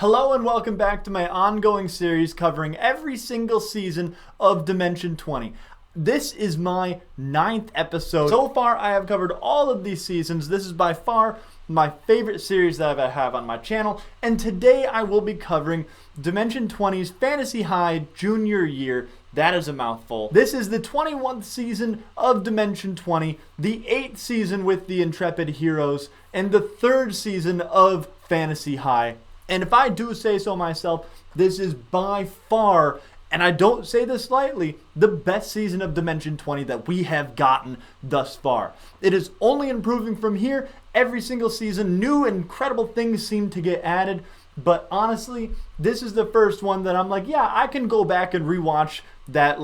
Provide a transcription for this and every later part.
Hello and welcome back to my ongoing series covering every single season of Dimension 20. This is my 9th episode. So far I have covered all of these seasons. This is by far my favorite series that I have on my channel, and today I will be covering Dimension 20's Fantasy High Junior Year. That is a mouthful. This is the 21st season of Dimension 20, the 8th season with the Intrepid Heroes, and the 3rd season of Fantasy High. And if I do say so myself, this is by far, and I don't say this lightly, the best season of Dimension 20 that we have gotten thus far. It is only improving from here. Every single season, new incredible things seem to get added. But honestly, this is the first one that I'm like, yeah, I can go back and rewatch that,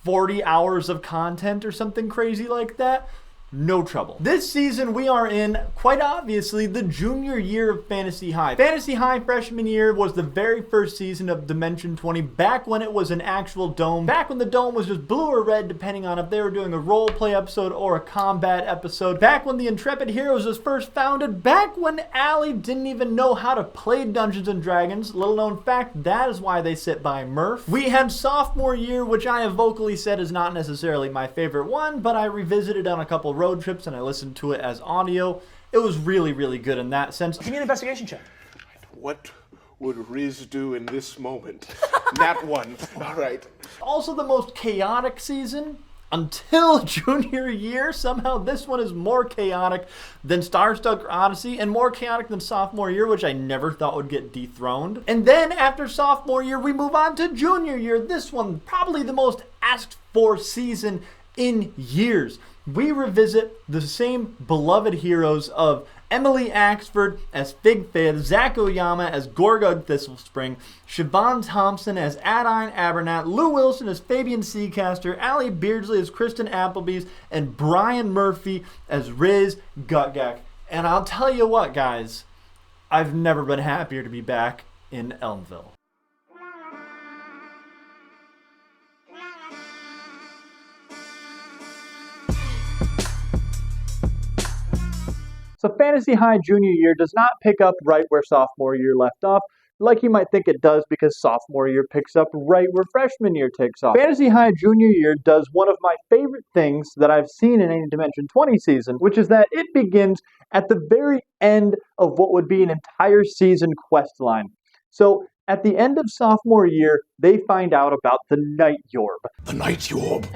40 hours of content or something crazy like that. No trouble. This season we are in, quite obviously, the junior year of Fantasy High. Fantasy High freshman year was the very first season of Dimension 20, back when it was an actual dome, back when the dome was just blue or red depending on if they were doing a role play episode or a combat episode, back when the Intrepid Heroes was first founded, back when Allie didn't even know how to play Dungeons & Dragons. Little known fact, that is why they sit by Murph. We had sophomore year, which I have vocally said is not necessarily my favorite one, but I revisited on a couple road trips and I listened to it as audio. It was really, really good in that sense. Give me an investigation check. What would Riz do in this moment? Nat one. All right. Also the most chaotic season until junior year. Somehow this one is more chaotic than Starstruck Odyssey and more chaotic than sophomore year, which I never thought would get dethroned. And then after sophomore year, we move on to junior year. This one, probably the most asked for season in years. We revisit the same beloved heroes of Emily Axford as Fig Fayth, Zach Oyama as Gorgug Thistlespring, Siobhan Thompson as Adine Abernat, Lou Wilson as Fabian Seacaster, Allie Beardsley as Kristen Applebee's, and Brian Murphy as Riz Gutgak. And I'll tell you what, guys, I've never been happier to be back in Elmville. So Fantasy High Junior Year does not pick up right where sophomore year left off, like you might think it does, because sophomore year picks up right where freshman year takes off. Fantasy High Junior Year does one of my favorite things that I've seen in any Dimension 20 season, which is that it begins at the very end of what would be an entire season quest line. So at the end of sophomore year, they find out about the Night Yorb. The Night Yorb.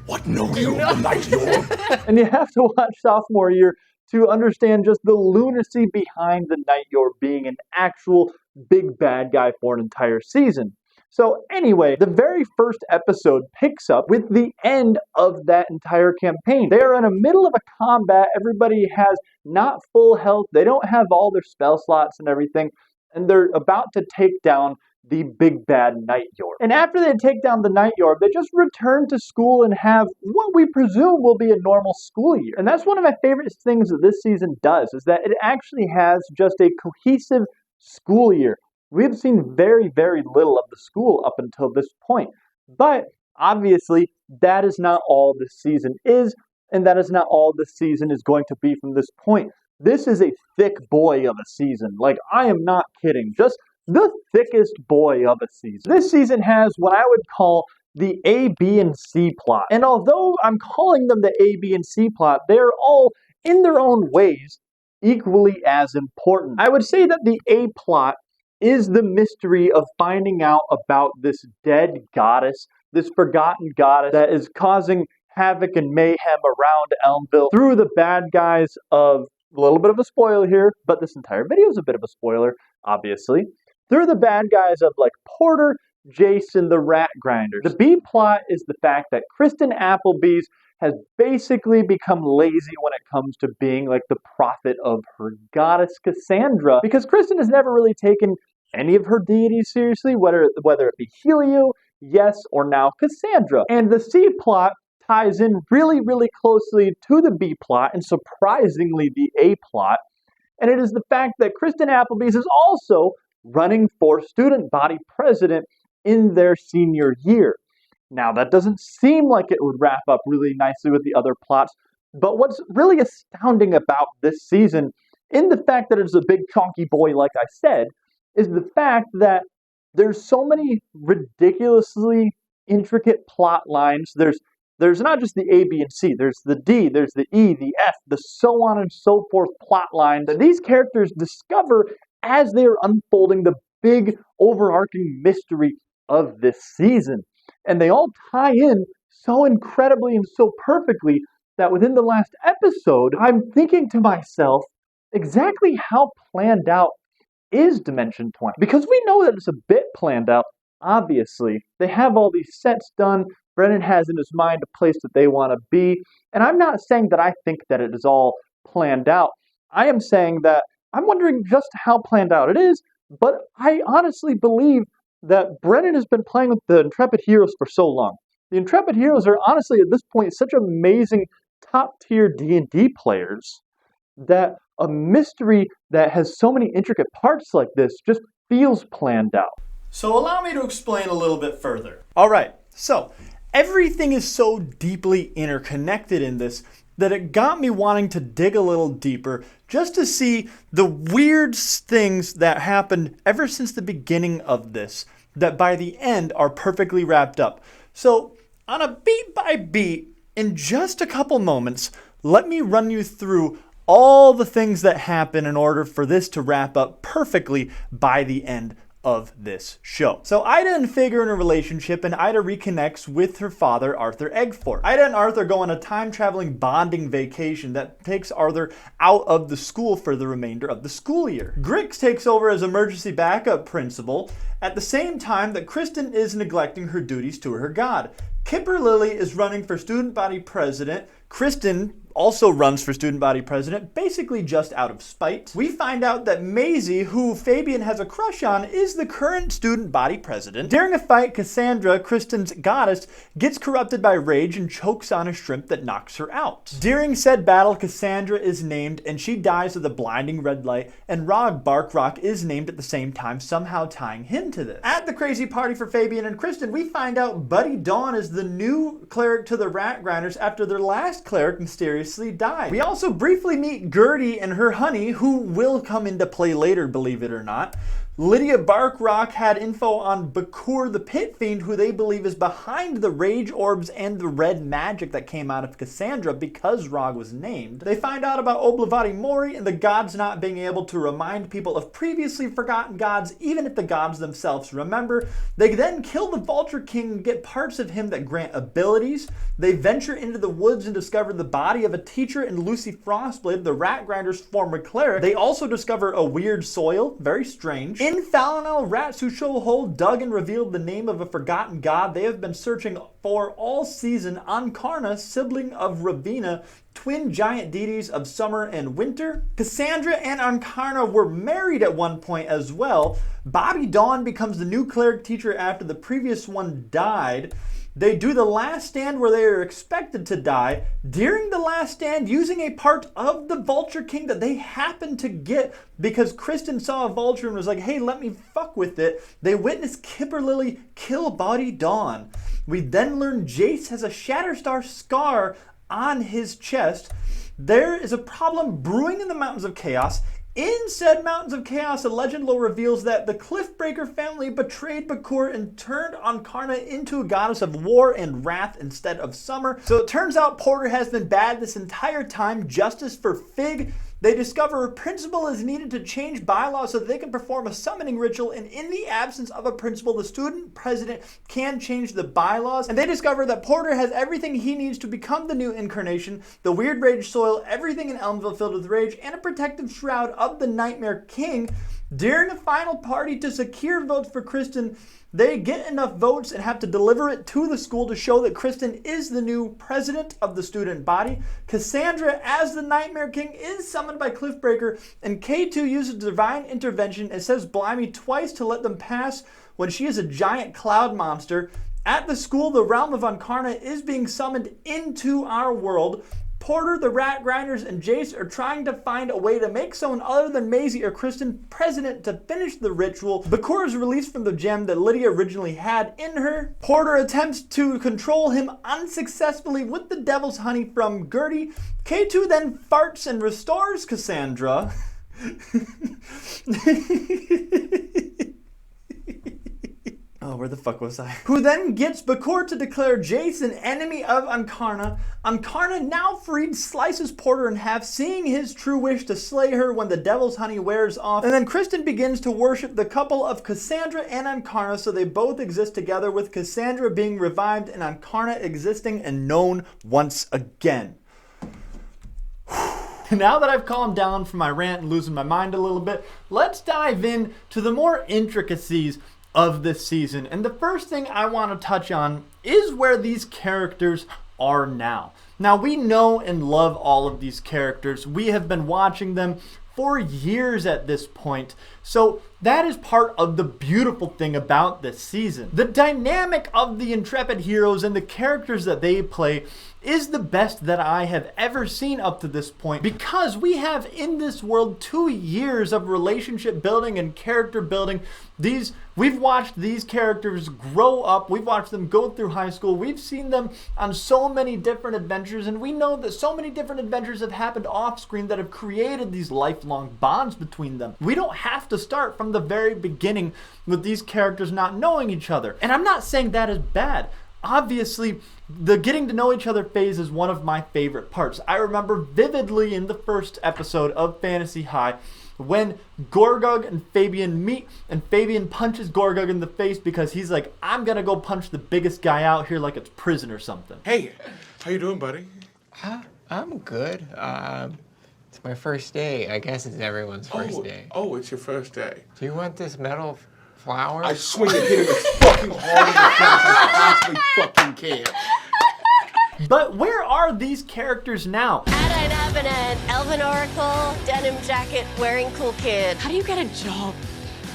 What know you of the Night Yorb? And you have to watch sophomore year to understand just the lunacy behind the Night Yorb being an actual big bad guy for an entire season. So anyway, the very first episode picks up with the end of that entire campaign. They are in the middle of a combat. Everybody has not full health. They don't have all their spell slots and everything. And they're about to take down the big bad Night Yorb. And after they take down the Night Yorb, they just return to school and have what we presume will be a normal school year. And that's one of my favorite things that this season does, is that it actually has just a cohesive school year. We've seen very, very little of the school up until this point. But obviously, that is not all this season is, and that is not all this season is going to be from this point. This is a thick boy of a season. Like, I am not kidding. Just the thickest boy of a season. This season has what I would call the A, B, and C plot. And although I'm calling them the A, B, and C plot, they're all, in their own ways, equally as important. I would say that the A plot is the mystery of finding out about this dead goddess, this forgotten goddess that is causing havoc and mayhem around Elmville through the bad guys of, a little bit of a spoiler here, but this entire video is a bit of a spoiler, obviously. Through the bad guys of Porter, Jason, the Rat Grinders. The B plot is the fact that Kristen Applebee's has basically become lazy when it comes to being the prophet of her goddess Cassandra, because Kristen has never really taken any of her deities seriously, whether it be Helio, yes, or now Cassandra. And the C plot ties in really, really closely to the B plot, and surprisingly the A plot, and it is the fact that Kristen Applebee's is also running for student body president in their senior year. Now, that doesn't seem like it would wrap up really nicely with the other plots, but what's really astounding about this season in the fact that it's a big chonky boy, like I said, is the fact that there's so many ridiculously intricate plot lines. There's not just the A, B, and C. There's the D, there's the E, the F, the so on and so forth plot lines that these characters discover as they are unfolding the big overarching mystery of this season. And they all tie in so incredibly and so perfectly that within the last episode, I'm thinking to myself, exactly how planned out is Dimension 20? Because we know that it's a bit planned out, obviously. They have all these sets done. Brennan has in his mind a place that they want to be. And I'm not saying that I think that it is all planned out. I am saying that I'm wondering just how planned out it is, but I honestly believe that Brennan has been playing with the Intrepid Heroes for so long. The Intrepid Heroes are honestly at this point such amazing top-tier D&D players that a mystery that has so many intricate parts like this just feels planned out. So allow me to explain a little bit further. All right, so everything is so deeply interconnected in this that it got me wanting to dig a little deeper just to see the weird things that happened ever since the beginning of this that by the end are perfectly wrapped up. So on a beat by beat, in just a couple moments, let me run you through all the things that happen in order for this to wrap up perfectly by the end of this show. So Ida and Fig are in a relationship, and Ida reconnects with her father, Arthur Eggfort. Ida and Arthur go on a time-traveling bonding vacation that takes Arthur out of the school for the remainder of the school year. Grix takes over as emergency backup principal at the same time that Kristen is neglecting her duties to her god. Kipper Lily is running for student body president. Kristen also runs for student body president, basically just out of spite. We find out that Maisie, who Fabian has a crush on, is the current student body president. During a fight, Cassandra, Kristen's goddess, gets corrupted by rage and chokes on a shrimp that knocks her out. During said battle, Cassandra is named and she dies with a blinding red light, and Rog Barkrock is named at the same time, somehow tying him to this. At the crazy party for Fabian and Kristen, we find out Buddy Dawn is the new cleric to the Rat Grinders after their last cleric mysteriously died. We also briefly meet Gertie and her honey, who will come into play later, believe it or not. Lydia Barkrock had info on Bakur the Pit Fiend, who they believe is behind the rage orbs and the red magic that came out of Cassandra because Rog was named. They find out about Oblivati Mori and the gods not being able to remind people of previously forgotten gods, even if the gods themselves remember. They then kill the Vulture King and get parts of him that grant abilities. They venture into the woods and discover the body of a teacher in Lucy Frostblade, the Rat Grinder's former cleric. They also discover a weird soil, very strange. In Falinal, rats who show hole dug and revealed the name of a forgotten god they have been searching for all season. Ankarna, sibling of Ravina, twin giant deities of summer and winter. Cassandra and Ankarna were married at one point as well. Bobby Dawn becomes the new cleric teacher after the previous one died. They do the last stand where they are expected to die. During the last stand, using a part of the Vulture King that they happened to get because Kristen saw a vulture and was like, hey, let me fuck with it. They witness Kipper Lily kill Body Dawn. We then learn Jace has a Shatterstar scar on his chest. There is a problem brewing in the Mountains of Chaos. In said Mountains of Chaos, a legend lore reveals that the Cliffbreaker family betrayed Bakur and turned Ankarna into a goddess of war and wrath instead of summer. So it turns out Porter has been bad this entire time. Justice for Fig. They discover a principal is needed to change bylaws so that they can perform a summoning ritual, and in the absence of a principal, the student president can change the bylaws. And they discover that Porter has everything he needs to become the new incarnation, the weird rage soil, everything in Elmville filled with rage, and a protective shroud of the Nightmare King. During a final party to secure votes for Kristen, they get enough votes and have to deliver it to the school to show that Kristen is the new president of the student body. Cassandra, as the Nightmare King, is summoned by Cliffbreaker, and K2 uses divine intervention and says Blimey twice to let them pass when she is a giant cloud monster. At the school, the realm of Ankarna is being summoned into our world. Porter, the Rat Grinders, and Jace are trying to find a way to make someone other than Maisie or Kristen president to finish the ritual. Bakur is released from the gem that Lydia originally had in her. Porter attempts to control him unsuccessfully with the devil's honey from Gertie. K2 then farts and restores Cassandra. Oh, where the fuck was I? Who then gets Bakor to declare Jason enemy of Ankarna. Ankarna, now freed, slices Porter in half, seeing his true wish to slay her when the devil's honey wears off. And then Kristen begins to worship the couple of Cassandra and Ankarna, so they both exist together, with Cassandra being revived and Ankarna existing and known once again. Now that I've calmed down from my rant and losing my mind a little bit, let's dive in to the more intricacies of this season. And the first thing I want to touch on is where these characters are now. Now, we know and love all of these characters. We have been watching them for years at this point. So that is part of the beautiful thing about this season. The dynamic of the Intrepid Heroes and the characters that they play is the best that I have ever seen up to this point, because we have in this world 2 years of relationship building and character building. We've watched these characters grow up. We've watched them go through high school. We've seen them on so many different adventures, and we know that so many different adventures have happened off screen that have created these lifelong bonds between them. We don't have to start from the very beginning with these characters not knowing each other. And I'm not saying that is bad. Obviously, the getting to know each other phase is one of my favorite parts. I remember vividly in the first episode of Fantasy High when Gorgug and Fabian meet, and Fabian punches Gorgug in the face because he's like, I'm gonna go punch the biggest guy out here like it's prison or something. Hey, how you doing, buddy? I'm good. It's my first day. I guess it's everyone's first day. Oh, it's your first day. Do you want this metal flower? I swing and hit him as fucking hard as I possibly fucking can. But where are these characters now? Adine Avenant, Elven Oracle, denim jacket, wearing cool kid. How do you get a job?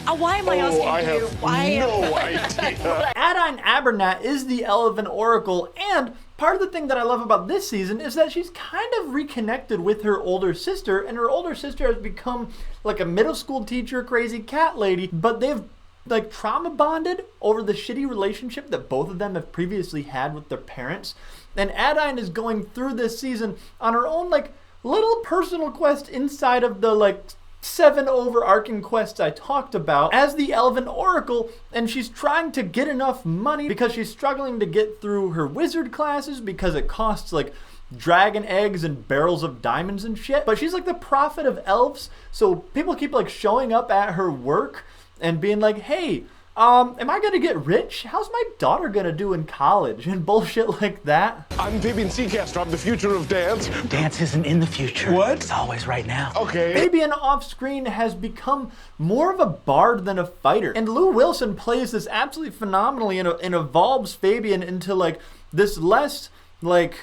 Why am I asking I you? have no idea. Adine Abernat is the Elven Oracle, and part of the thing that I love about this season is that she's kind of reconnected with her older sister, and her older sister has become like a middle school teacher, crazy cat lady, but they've like trauma bonded over the shitty relationship that both of them have previously had with their parents. And Adine is going through this season on her own like little personal quest inside of the like 7 overarching quests I talked about as the Elven Oracle, and she's trying to get enough money because she's struggling to get through her wizard classes because it costs like dragon eggs and barrels of diamonds and shit. But she's like the prophet of elves, so people keep like showing up at her work and being like, hey, am I gonna get rich? How's my daughter gonna do in college? And bullshit like that. I'm Fabian Seacaster. I'm the future of dance. Dance isn't in the future. What? It's always right now. Okay. Fabian off-screen has become more of a bard than a fighter. And Lou Wilson plays this absolutely phenomenally and evolves Fabian into like this less like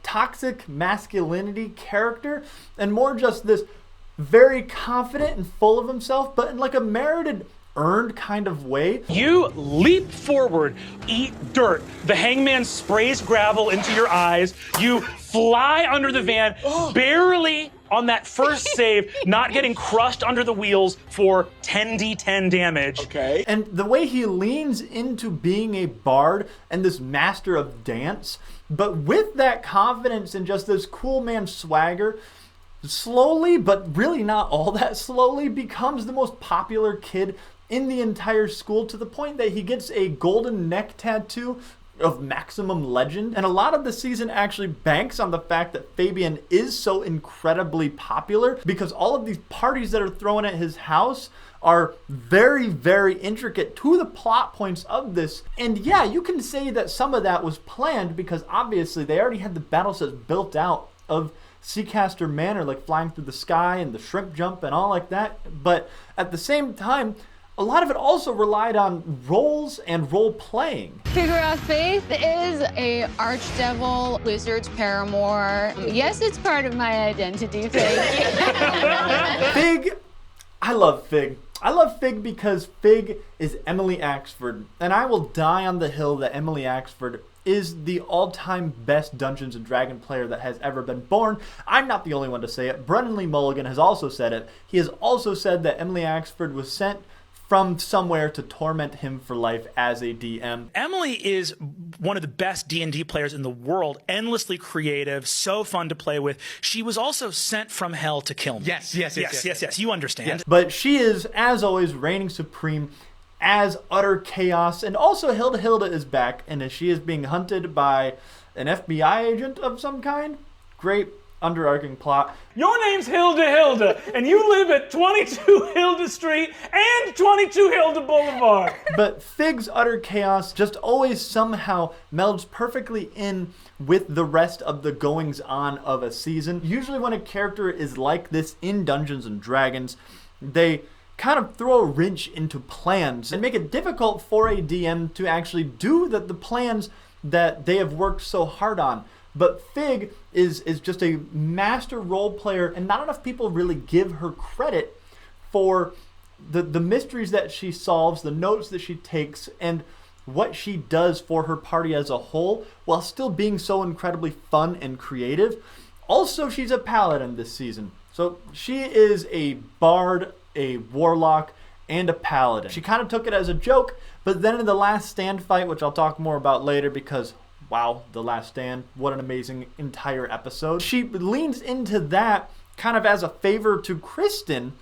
toxic masculinity character and more just this very confident and full of himself, but in like a merited, earned kind of way. You leap forward, eat dirt. The hangman sprays gravel into your eyes. You fly under the van, barely on that first save, not getting crushed under the wheels for 10d10 damage. Okay. And the way he leans into being a bard and this master of dance, but with that confidence and just this cool man swagger, slowly, but really not all that slowly, becomes the most popular kid in the entire school, to the point that he gets a golden neck tattoo of Maximum Legend. And a lot of the season actually banks on the fact that Fabian is so incredibly popular because all of these parties that are thrown at his house are very, very intricate to the plot points of this. And yeah, you can say that some of that was planned because obviously they already had the battle sets built out of Seacaster Manor, like flying through the sky and the shrimp jump and all like that. But at the same time, a lot of it also relied on roles and role playing. Figure out Faith is a archdevil wizard's paramour. Yes, it's part of my identity, Faith. Fig, I love Fig. I love Fig because Fig is Emily Axford, and I will die on the hill that Emily Axford is the all-time best Dungeons & Dragons player that has ever been born. I'm not the only one to say it. Brennan Lee Mulligan has also said it. He has also said that Emily Axford was sent from somewhere to torment him for life as a DM. Emily is one of the best D&D players in the world, endlessly creative, so fun to play with. She was also sent from hell to kill me. Yes. You understand. Yes. But she is, as always, reigning supreme as utter chaos. And also Hilda is back, and she is being hunted by an FBI agent of some kind. Great underarching plot. Your name's Hilda, and you live at 22 Hilda Street and 22 Hilda Boulevard. But Fig's utter chaos just always somehow melds perfectly in with the rest of the goings-on of a season. Usually when a character is like this in Dungeons & Dragons, they kind of throw a wrench into plans and make it difficult for a DM to actually do the plans that they have worked so hard on. But Fig is just a master role player, and not enough people really give her credit for the mysteries that she solves, the notes that she takes, and what she does for her party as a whole, while still being so incredibly fun and creative. Also, she's a paladin this season. So she is a bard, a warlock, and a paladin. She kind of took it as a joke, but then in the Last Stand fight, which I'll talk more about later because, wow, The Last Stand, what an amazing entire episode. She leans into that kind of as a favor to Kristen,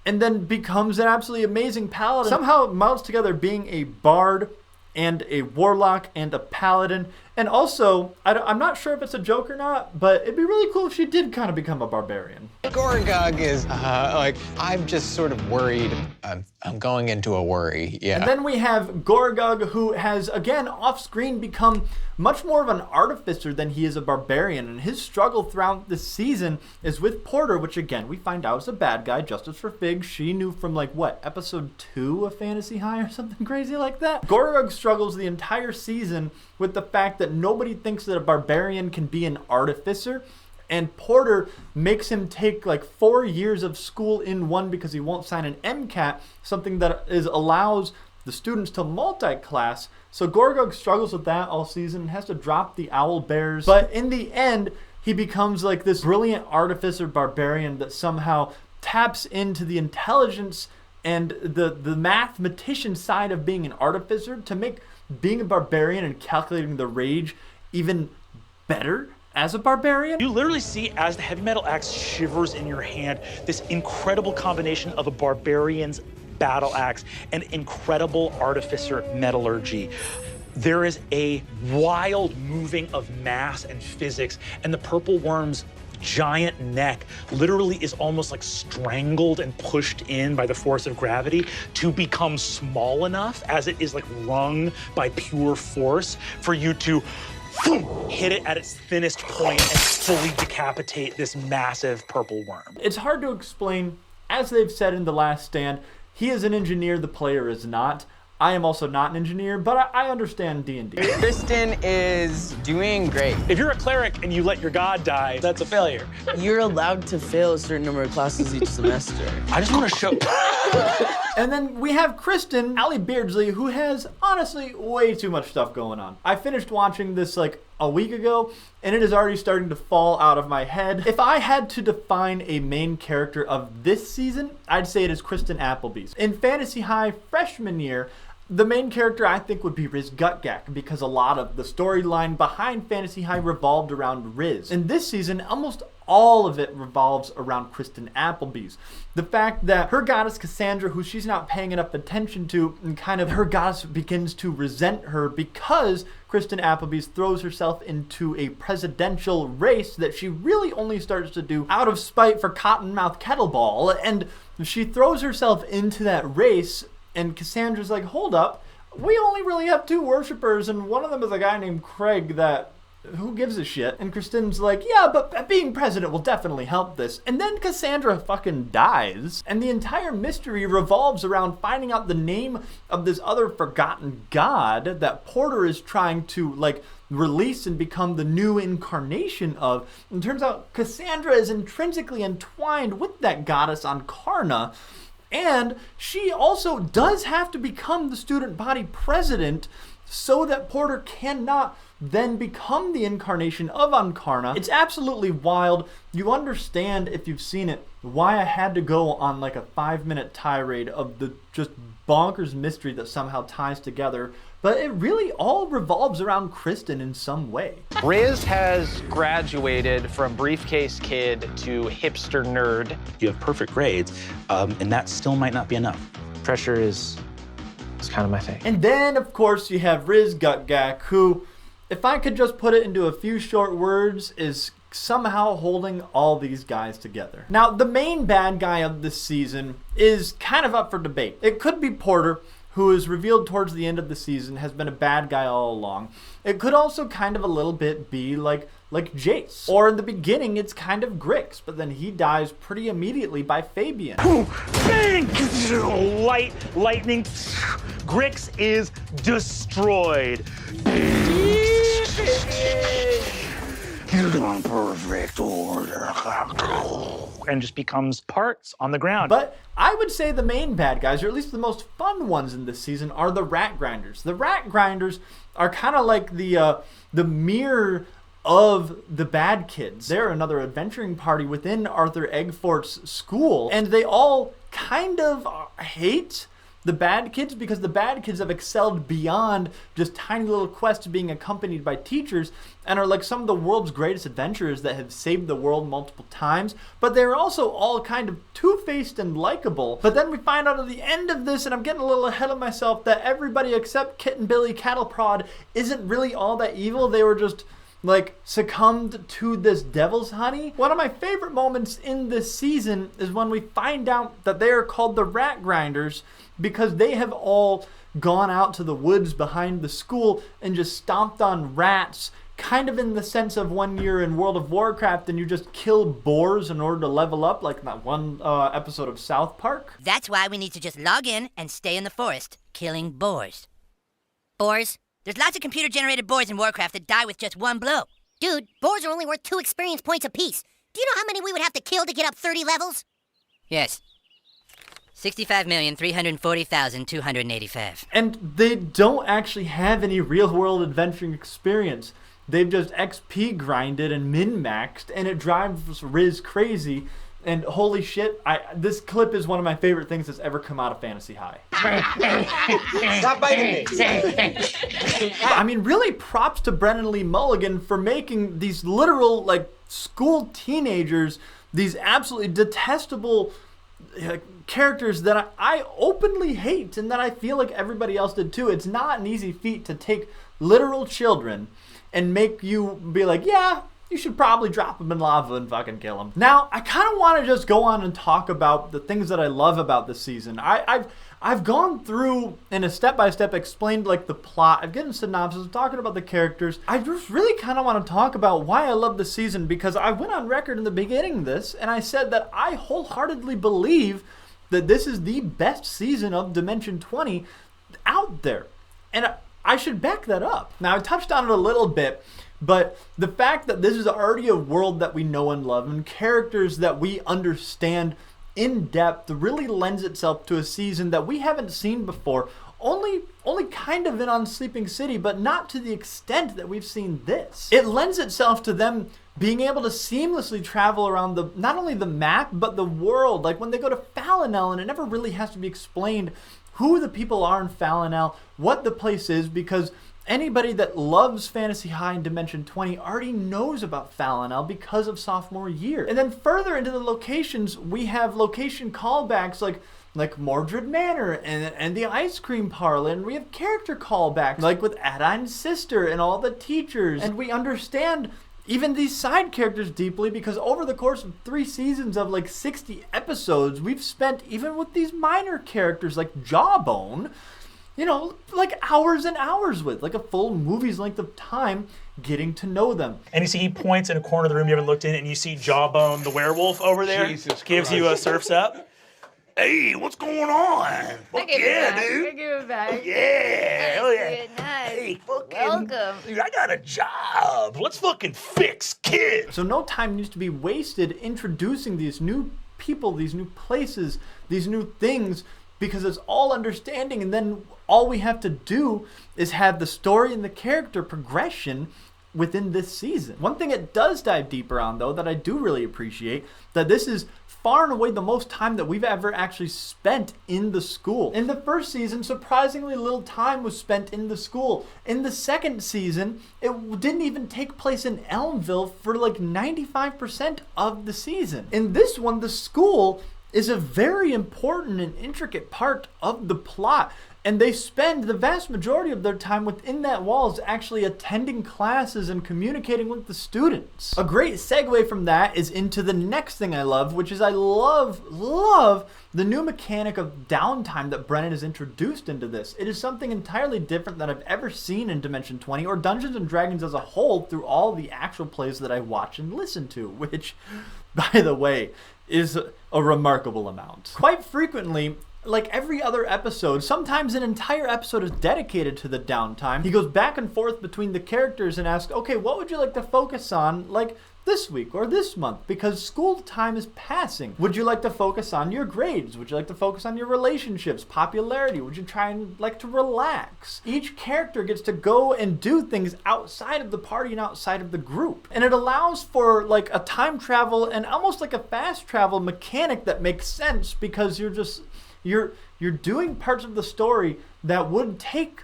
and then becomes an absolutely amazing paladin. Somehow it melds together being a bard and a warlock and a paladin. And also, I'm not sure if it's a joke or not, but it'd be really cool if she did kind of become a barbarian. Gorgog is, I'm just sort of worried. I'm going into a worry, yeah. And then we have Gorgog, who has, again, off-screen become much more of an artificer than he is a barbarian. And his struggle throughout the season is with Porter, which, again, we find out is a bad guy. Justice for Fig. She knew from, like, what, episode 2 of Fantasy High or something crazy like that? Gorgog struggles the entire season with the fact that nobody thinks that a barbarian can be an artificer. And Porter makes him take like 4 years of school in one because he won't sign an MCAT, something that allows the students to multi-class. So Gorgog struggles with that all season and has to drop the owl bears. But in the end, he becomes like this brilliant artificer barbarian that somehow taps into the intelligence and the mathematician side of being an artificer to make being a barbarian and calculating the rage even better as a barbarian. You literally see, as the heavy metal axe shivers in your hand, this incredible combination of a barbarian's battle axe and incredible artificer metallurgy. There is a wild moving of mass and physics, and the purple worm's giant neck literally is almost like strangled and pushed in by the force of gravity to become small enough, as it is like wrung by pure force, for you to hit it at its thinnest point and fully decapitate this massive purple worm. It's hard to explain. As they've said in The Last Stand, he is an engineer, the player is not. I am also not an engineer, but I understand D&D. Kristen is doing great. If you're a cleric and you let your god die, that's a failure. You're allowed to fail a certain number of classes each semester. I just want to show... And then we have Kristen, Allie Beardsley, who has, honestly, way too much stuff going on. I finished watching this like a week ago, and it is already starting to fall out of my head. If I had to define a main character of this season, I'd say it is Kristen Appleby's. In Fantasy High freshman year, the main character I think would be Riz Gutgak, because a lot of the storyline behind Fantasy High revolved around Riz. In this season, almost all of it revolves around Kristen Appleby's. The fact that her goddess Cassandra, who she's not paying enough attention to, and kind of her goddess begins to resent her because Kristen Appleby's throws herself into a presidential race that she really only starts to do out of spite for Cottonmouth Kettleball. And she throws herself into that race, and Cassandra's like, hold up, we only really have 2 worshipers, and one of them is a guy named Craig that, who gives a shit? And Kristen's like, yeah, but being president will definitely help this. And then Cassandra fucking dies, and the entire mystery revolves around finding out the name of this other forgotten god that Porter is trying to, like, release and become the new incarnation of. And it turns out Cassandra is intrinsically entwined with that goddess on Karna. And she also does have to become the student body president so that Porter cannot then become the incarnation of Ankarna. It's absolutely wild. You understand, if you've seen it, why I had to go on like a 5-minute tirade of the just bonkers mystery that somehow ties together, but it really all revolves around Kristen in some way. Riz has graduated from briefcase kid to hipster nerd. You have perfect grades, and that still might not be enough. Pressure is kind of my thing. And then, of course, you have Riz Gutgak, who, if I could just put it into a few short words, is somehow holding all these guys together. Now, the main bad guy of this season is kind of up for debate. It could be Porter, who is revealed towards the end of the season has been a bad guy all along. It could also kind of a little bit be like Jace. Or in the beginning, it's kind of Grix, but then he dies pretty immediately by Fabian. Bang! Lightning. Grix is destroyed. In perfect order. And just becomes parts on the ground. But I would say the main bad guys, or at least the most fun ones in this season, are the Rat Grinders. The Rat Grinders are kind of like the mirror of the bad kids. They're another adventuring party within Arthur Eggfort's school, and they all kind of hate the bad kids because the bad kids have excelled beyond just tiny little quests being accompanied by teachers and are like some of the world's greatest adventurers that have saved the world multiple times, but they're also all kind of two-faced and likable. But then we find out at the end of this, and I'm getting a little ahead of myself, that everybody except Kit and Billy Cattleprod isn't really all that evil. They were just like succumbed to this devil's honey. One of my favorite moments in this season is when we find out that they are called the Rat Grinders because they have all gone out to the woods behind the school and just stomped on rats, kind of in the sense of when you're in World of Warcraft and you just kill boars in order to level up, like that one episode of South Park. That's why we need to just log in and stay in the forest, killing boars. Boars? There's lots of computer-generated boars in Warcraft that die with just one blow. Dude, boars are only worth 2 experience points apiece. Do you know how many we would have to kill to get up 30 levels? Yes. 65,340,285. And they don't actually have any real-world adventuring experience. They've just XP grinded and min-maxed, and it drives Riz crazy. And holy shit, this clip is one of my favorite things that's ever come out of Fantasy High. Stop biting me. I mean, really props to Brennan Lee Mulligan for making these literal, like, school teenagers, these absolutely detestable characters that I openly hate and that I feel like everybody else did too. It's not an easy feat to take literal children and make you be like, yeah, you should probably drop them in lava and fucking kill them. Now, I kind of want to just go on and talk about the things that I love about this season. I've gone through in a step-by-step explained like the plot. I've given synopsis, talking about the characters. I just really kind of want to talk about why I love this season, because I went on record in the beginning of this and I said that I wholeheartedly believe that this is the best season of Dimension 20 out there. And I should back that up. Now, I touched on it a little bit, but the fact that this is already a world that we know and love and characters that we understand in depth really lends itself to a season that we haven't seen before. Only kind of in On Sleeping City, but not to the extent that we've seen this. It lends itself to them being able to seamlessly travel around not only the map, but the world. Like when they go to Falinel, and it never really has to be explained who the people are in Falinel, what the place is, because anybody that loves Fantasy High and Dimension 20 already knows about Falinel because of sophomore year. And then further into the locations, we have location callbacks like Mordred Manor and the ice cream parlor, and we have character callbacks like with Adine's sister and all the teachers. And we understand even these side characters deeply because over the course of 3 seasons of like 60 episodes, we've spent, even with these minor characters like Jawbone, you know, like hours and hours with, like a full movie's length of time getting to know them. And you see he points in a corner of the room you haven't looked in, and you see Jawbone the werewolf over there. Jesus gives Christ. you a surf's up. Hey, what's going on? Fuck yeah, dude. I give it back. Yeah, hell yeah. Good night. Hey, fucking, Welcome. dude, I got a job. Let's fucking fix kids. So no time needs to be wasted introducing these new people, these new places, these new things, because it's all understanding, and then all we have to do is have the story and the character progression within this season. One thing it does dive deeper on, though, that I do really appreciate, that this is far and away the most time that we've ever actually spent in the school. In the first season, surprisingly little time was spent in the school. In the second season, it didn't even take place in Elmville for like 95% of the season. In this one, the school is a very important and intricate part of the plot. And they spend the vast majority of their time within that walls actually attending classes and communicating with the students. A great segue from that is into the next thing I love, which is I love the new mechanic of downtime that Brennan has introduced into this. It is something entirely different than I've ever seen in Dimension 20 or Dungeons & Dragons as a whole through all the actual plays that I watch and listen to, which, by the way, is a remarkable amount. Quite frequently, like every other episode, sometimes an entire episode is dedicated to the downtime. He goes back and forth between the characters and asks, okay, what would you like to focus on, like this week or this month? Because school time is passing. Would you like to focus on your grades? Would you like to focus on your relationships, popularity? Would you try and like to relax? Each character gets to go and do things outside of the party and outside of the group. And it allows for like a time travel and almost like a fast travel mechanic that makes sense because you're doing parts of the story that would take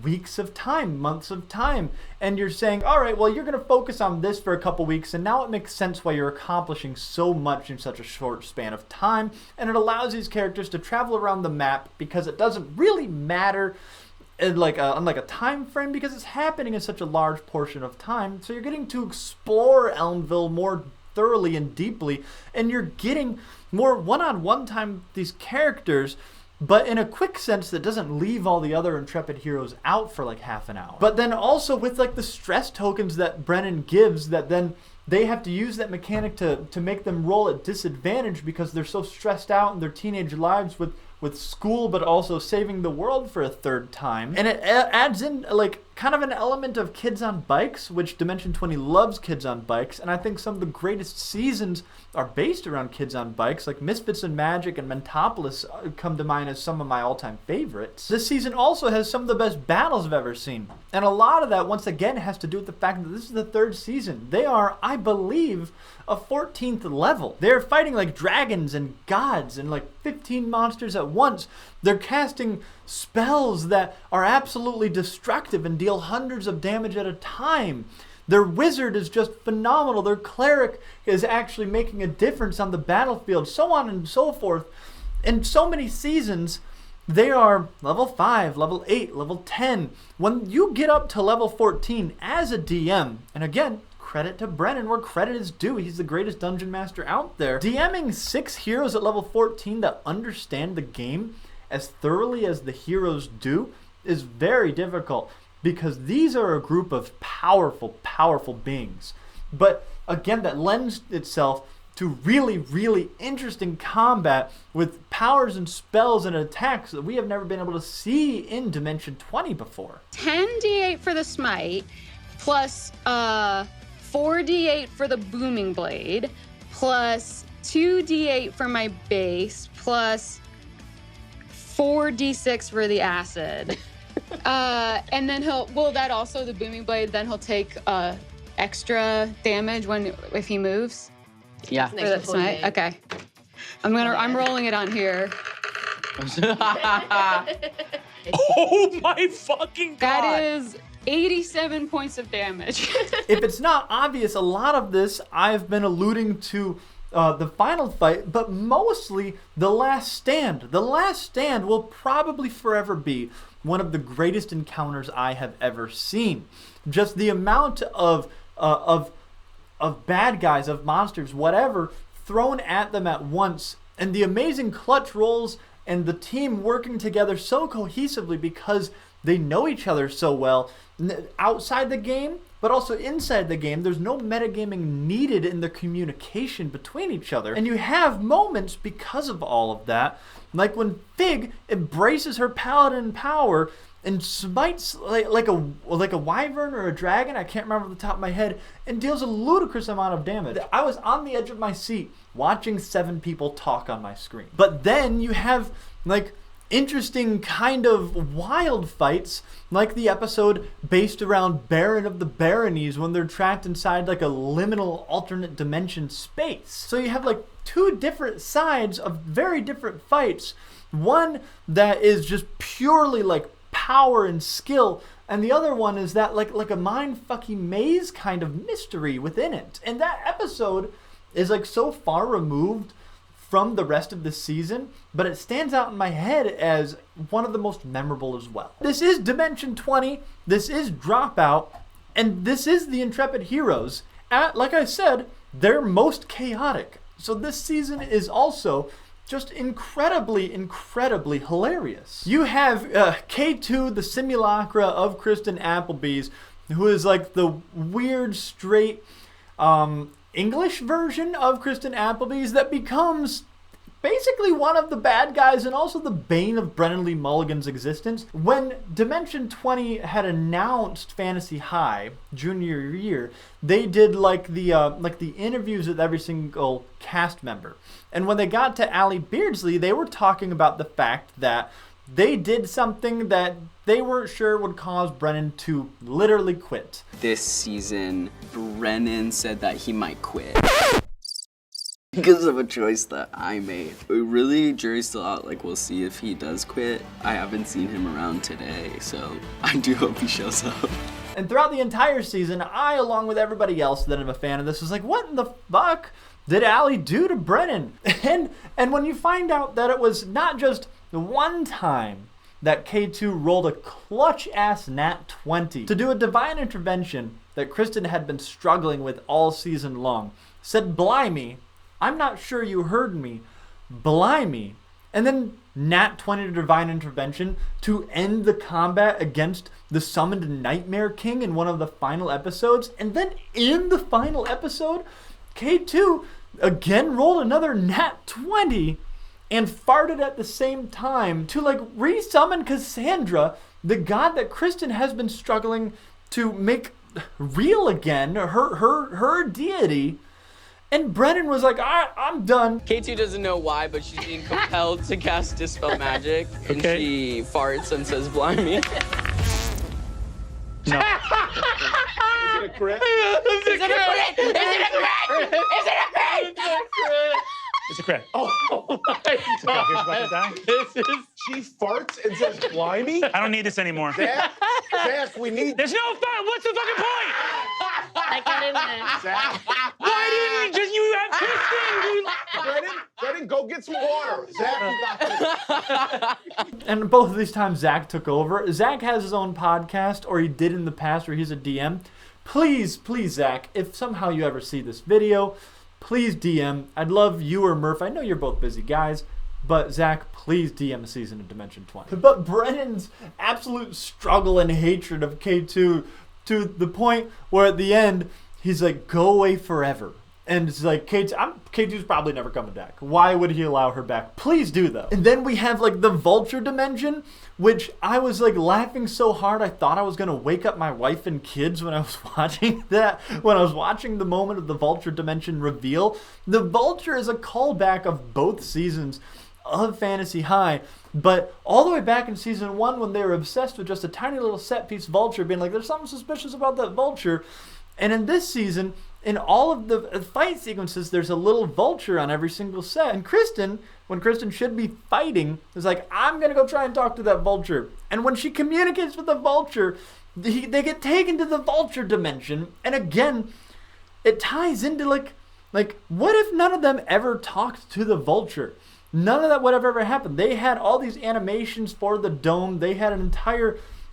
weeks of time, months of time, and you're saying, all right, well, you're going to focus on this for a couple weeks, and now it makes sense why you're accomplishing so much in such a short span of time, and it allows these characters to travel around the map because it doesn't really matter on like a time frame because it's happening in such a large portion of time, so you're getting to explore Elmville more thoroughly and deeply, and you're getting more one-on-one time with these characters, but in a quick sense that doesn't leave all the other Intrepid heroes out for like half an hour. But then also with like the stress tokens that Brennan gives, that then they have to use that mechanic to make them roll at disadvantage because they're so stressed out in their teenage lives with school, but also saving the world for a third time. And it adds in like kind of an element of kids on bikes, which Dimension 20 loves kids on bikes. And I think some of the greatest seasons are based around kids on bikes, like Misfits and Magic and Mentopolis come to mind as some of my all-time favorites. This season also has some of the best battles I've ever seen. And a lot of that, once again, has to do with the fact that this is the third season. They are, I believe, a 14th level. They're fighting like dragons and gods and like 15 monsters at once. They're casting spells that are absolutely destructive and deal hundreds of damage at a time. Their wizard is just phenomenal. Their cleric is actually making a difference on the battlefield, so on and so forth. In so many seasons, they are level 5, level 8, level 10. When you get up to level 14 as a DM, and again, credit to Brennan where credit is due. He's the greatest dungeon master out there. DMing 6 heroes at level 14 that understand the game as thoroughly as the heroes do is very difficult because these are a group of powerful beings. But again, that lends itself to really, really interesting combat with powers and spells and attacks that we have never been able to see in Dimension 20 before. 10d8 for the smite, plus 4d8 for the booming blade, plus 2d8 for my base, plus 4d6 for the acid. And then that also the booming blade, then he'll take extra damage if he moves? Yeah. Okay. I'm rolling it on here. Oh my fucking God. That is 87 points of damage. If it's not obvious, a lot of this I've been alluding to the final fight, but mostly The Last Stand. The Last Stand will probably forever be one of the greatest encounters I have ever seen. Just the amount of bad guys, of monsters, whatever, thrown at them at once, and the amazing clutch rolls and the team working together so cohesively because they know each other so well outside the game, but also inside the game. There's no metagaming needed in the communication between each other. And you have moments because of all of that, like when Fig embraces her paladin power and smites like a wyvern or a dragon, I can't remember off the top of my head, and deals a ludicrous amount of damage. I was on the edge of my seat watching 7 people talk on my screen. But then you have like interesting kind of wild fights, like the episode based around Baron of the Baronies when they're trapped inside like a liminal alternate dimension space. So you have like two different sides of very different fights. One that is just purely like power and skill, and the other one is that like a mind-fucking maze kind of mystery within it. And that episode is like so far removed from the rest of the season, but it stands out in my head as one of the most memorable as well. This is Dimension 20, this is Dropout, and this is the Intrepid Heroes. Like I said, they're most chaotic. So this season is also just incredibly, incredibly hilarious. You have K2, the simulacra of Kristen Appleby's, who is like the weird, straight, English version of Kristen Appleby's that becomes basically one of the bad guys and also the bane of Brennan Lee Mulligan's existence. When Dimension 20 had announced Fantasy High junior year, they did like the interviews with every single cast member. And when they got to Allie Beardsley, they were talking about the fact that they did something that they weren't sure would cause Brennan to literally quit. This season, Brennan said that he might quit because of a choice that I made. Really, jury's still out. Like, we'll see if he does quit. I haven't seen him around today, so I do hope he shows up. And throughout the entire season, I, along with everybody else that I'm a fan of this, was like, what in the fuck did Allie do to Brennan? And when you find out that it was not just the one time that K2 rolled a clutch-ass nat 20 to do a divine intervention that Kristen had been struggling with all season long, said, blimey, I'm not sure you heard me, blimey, and then nat 20 to divine intervention to end the combat against the summoned Nightmare King in one of the final episodes, and then in the final episode, K2 again rolled another nat 20 and farted at the same time to like re-summon Cassandra, the god that Kristen has been struggling to make real again, her deity. And Brennan was like, I'm done. K2 doesn't know why, but she's being compelled to cast Dispel Magic, and she farts and says, blimey. No. Is it a crit? Is it a crit? Is it a crit? Is it a crit? It's a crit. Oh my He's about to die. She farts and says blimey? I don't need this anymore. Zach, we need... There's no fun. What's the fucking point? I got in there. Zach. Why didn't you have Kristen? Brennan, go get some water. Zach, you got this. And both of these times Zach took over. Zach has his own podcast, or he did in the past, where he's a DM. Please, Zach, if somehow you ever see this video, please DM. I'd love you or Murph. I know you're both busy guys, but Zach, please DM a season of Dimension 20. But Brennan's absolute struggle and hatred of K2 to the point where at the end, he's like, go away forever. And it's like, K2's probably never coming back. Why would he allow her back? Please do, though. And then we have like the Vulture Dimension, which I was like laughing so hard I thought I was going to wake up my wife and kids when I was watching that. When I was watching the moment of the Vulture Dimension reveal. The Vulture is a callback of both seasons of Fantasy High, but all the way back in season 1 when they were obsessed with just a tiny little set piece vulture, being like, there's something suspicious about that vulture. And in this season, in all of the fight sequences, there's a little vulture on every single set. And Kristen, when Kristen should be fighting, is like, I'm going to go try and talk to that vulture. And when she communicates with the vulture, they get taken to the Vulture Dimension. And again, it ties into like, what if none of them ever talked to the vulture? None of that would have ever happened. They had all these animations for the dome. They had an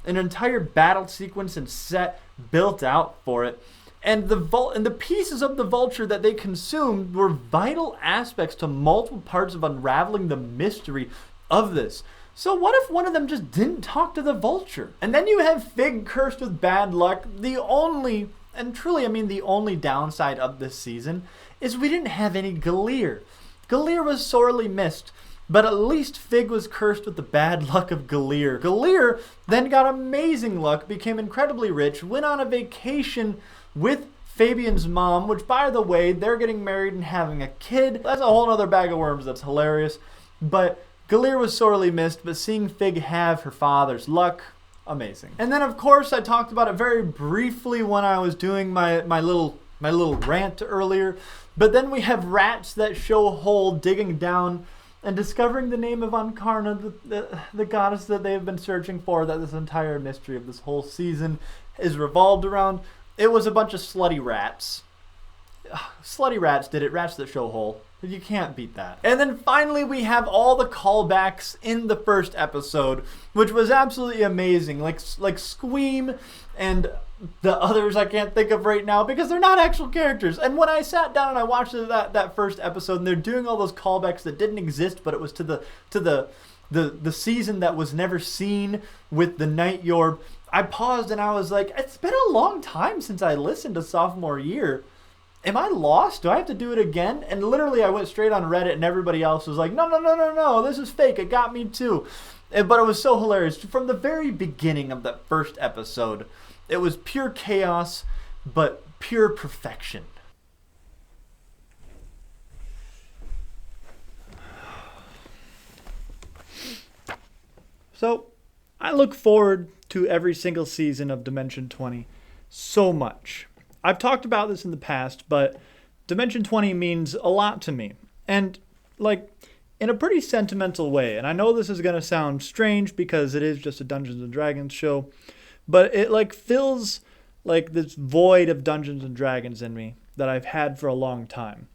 entire battle sequence and set built out for it. And the pieces of the vulture that they consumed were vital aspects to multiple parts of unraveling the mystery of this. So what if one of them just didn't talk to the vulture? And then you have Fig cursed with bad luck. The only, and truly I mean the only downside of this season is we didn't have any Galir. Galir was sorely missed, but at least Fig was cursed with the bad luck of Galir. Galir then got amazing luck, became incredibly rich, went on a vacation with Fabian's mom, which, by the way, they're getting married and having a kid. That's a whole other bag of worms that's hilarious. But Galir was sorely missed, but seeing Fig have her father's luck, amazing. And then of course I talked about it very briefly when I was doing my little rant earlier, but then we have rats that show hole digging down and discovering the name of Ankarna, the goddess that they have been searching for, that this entire mystery of this whole season is revolved around. It was a bunch of slutty rats. Slutty rats did it, rats that show hole. You can't beat that. And then finally we have all the callbacks in the first episode, which was absolutely amazing. Like Squeam and the others I can't think of right now because they're not actual characters. And when I sat down and I watched that first episode and they're doing all those callbacks that didn't exist, but it was to the season that was never seen with the Night Yorb, I paused and I was like, it's been a long time since I listened to sophomore year. Am I lost? Do I have to do it again? And literally I went straight on Reddit and everybody else was like, no, this is fake. It got me too. But it was so hilarious. From the very beginning of that first episode, it was pure chaos, but pure perfection. So, I look forward to every single season of Dimension 20 so much. I've talked about this in the past, but Dimension 20 means a lot to me. And, in a pretty sentimental way. And I know this is going to sound strange because it is just a Dungeons & Dragons show, but it, fills, this void of Dungeons & Dragons in me that I've had for a long time.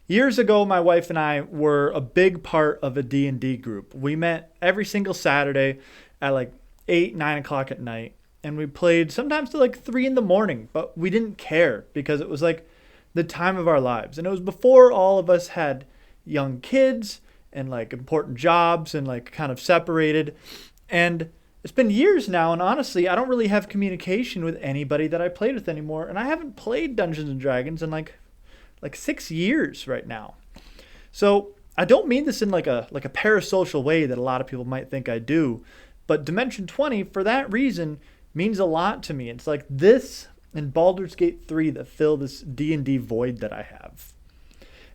Years ago, my wife and I were a big part of a D&D group. We met every single Saturday at 8, 9 o'clock at night. And we played sometimes to 3 in the morning, but we didn't care because it was the time of our lives. And it was before all of us had young kids and important jobs and kind of separated. And it's been years now, and honestly, I don't really have communication with anybody that I played with anymore. And I haven't played Dungeons and Dragons in 6 years right now. So I don't mean this in a parasocial way that a lot of people might think I do, but Dimension 20, for that reason, means a lot to me. It's this and Baldur's Gate 3 that fill this D&D void that I have.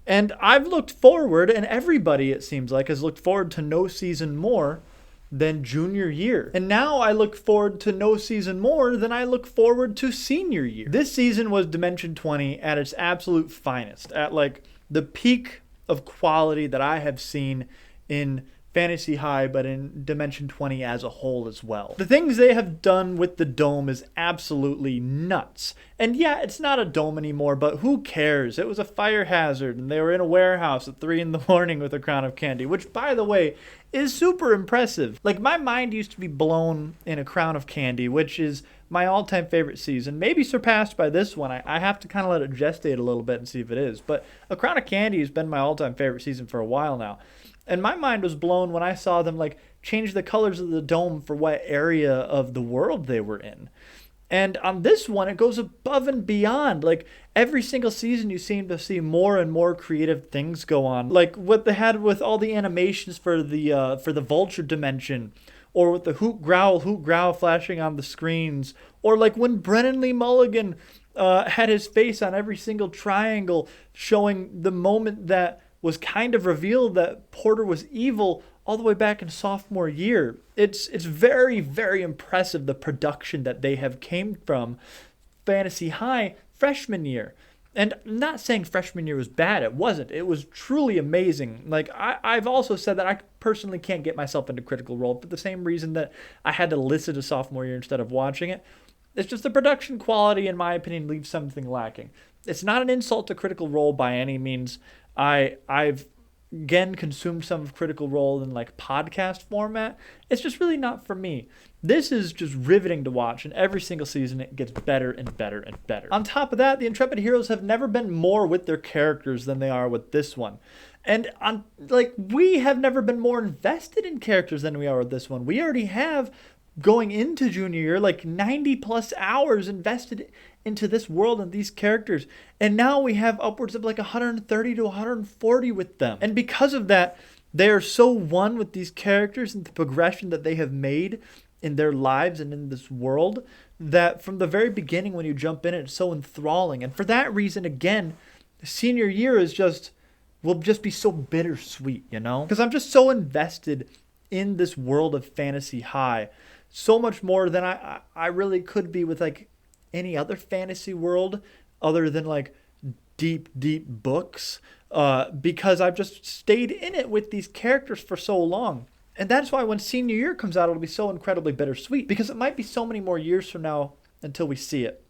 And I've looked forward, and everybody, it seems like, has looked forward to no season more than junior year. And now I look forward to no season more than I look forward to senior year. This season was Dimension 20 at its absolute finest, at the peak of quality that I have seen in Fantasy High, but in Dimension 20 as a whole as well. The things they have done with the dome is absolutely nuts. And yeah, it's not a dome anymore, but who cares? It was a fire hazard, and they were in a warehouse at 3 in the morning with a crown of candy, which, by the way, is super impressive. My mind used to be blown in A Crown of Candy, which is my all-time favorite season, maybe surpassed by this one. I have to kind of let it gestate a little bit and see if it is. But A Crown of Candy has been my all-time favorite season for a while now. And my mind was blown when I saw them change the colors of the dome for what area of the world they were in. And on this one, it goes above and beyond. Every single season, you seem to see more and more creative things go on. What they had with all the animations for the vulture dimension, or with the hoot growl flashing on the screens, or when Brennan Lee Mulligan had his face on every single triangle, showing the moment that was kind of revealed that Porter was evil all the way back in sophomore year. It's very, very impressive, the production that they have came from Fantasy High freshman year. And I'm not saying freshman year was bad. It wasn't. It was truly amazing. I've also said that I personally can't get myself into Critical Role for the same reason that I had to listen to sophomore year instead of watching it. It's just the production quality, in my opinion, leaves something lacking. It's not an insult to Critical Role by any means. I've again consumed some of Critical Role in podcast format. It's just really not for me. This is just riveting to watch, and every single season it gets better and better and better. On top of that, the Intrepid Heroes have never been more with their characters than they are with this one. And we have never been more invested in characters than we are with this one. We already have, going into junior year, 90 plus hours invested into this world and these characters. And now we have upwards of 130 to 140 with them. And because of that, they are so one with these characters and the progression that they have made in their lives and in this world, that from the very beginning when you jump in, it's so enthralling. And for that reason, again, senior year is just will just be so bittersweet, you know? Because I'm just so invested in this world of Fantasy High, so much more than I really could be with like any other fantasy world other than like deep books, because I've just stayed in it with these characters for so long. And that's why when senior year comes out, it'll be so incredibly bittersweet, because it might be so many more years from now until we see it.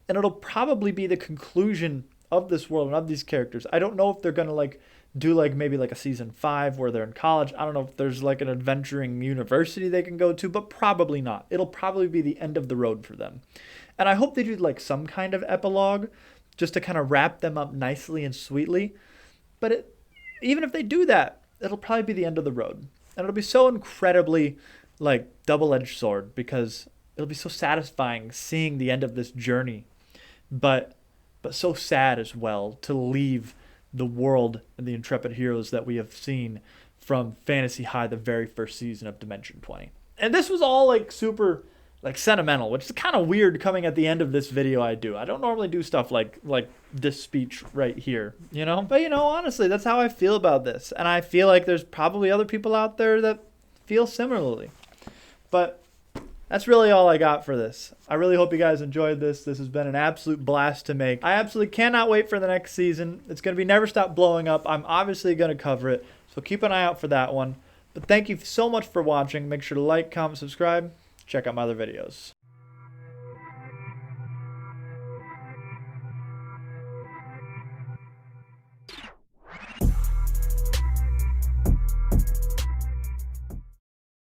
And it'll probably be the conclusion of this world and of these characters. I don't know if they're going to like do like maybe like a season 5 where they're in college. I don't know if there's like an adventuring university they can go to, but probably not. It'll probably be the end of the road for them. And I hope they do like some kind of epilogue just to kind of wrap them up nicely and sweetly. But even if they do that, it'll probably be the end of the road. And it'll be so incredibly like double-edged sword, because it'll be so satisfying seeing the end of this journey, but so sad as well to leave the world and the Intrepid Heroes that we have seen from Fantasy High, the very first season of Dimension 20. And this was all like super like sentimental, which is kind of weird coming at the end of this video. I don't normally do stuff like this speech right here, you know? But you know, honestly, that's how I feel about this. And I feel like there's probably other people out there that feel similarly. But that's really all I got for this. I really hope you guys enjoyed this. This has been an absolute blast to make. I absolutely cannot wait for the next season. It's going to be Never Stop Blowing Up. I'm obviously going to cover it, so keep an eye out for that one. But thank you so much for watching. Make sure to like, comment, subscribe. Check out my other videos.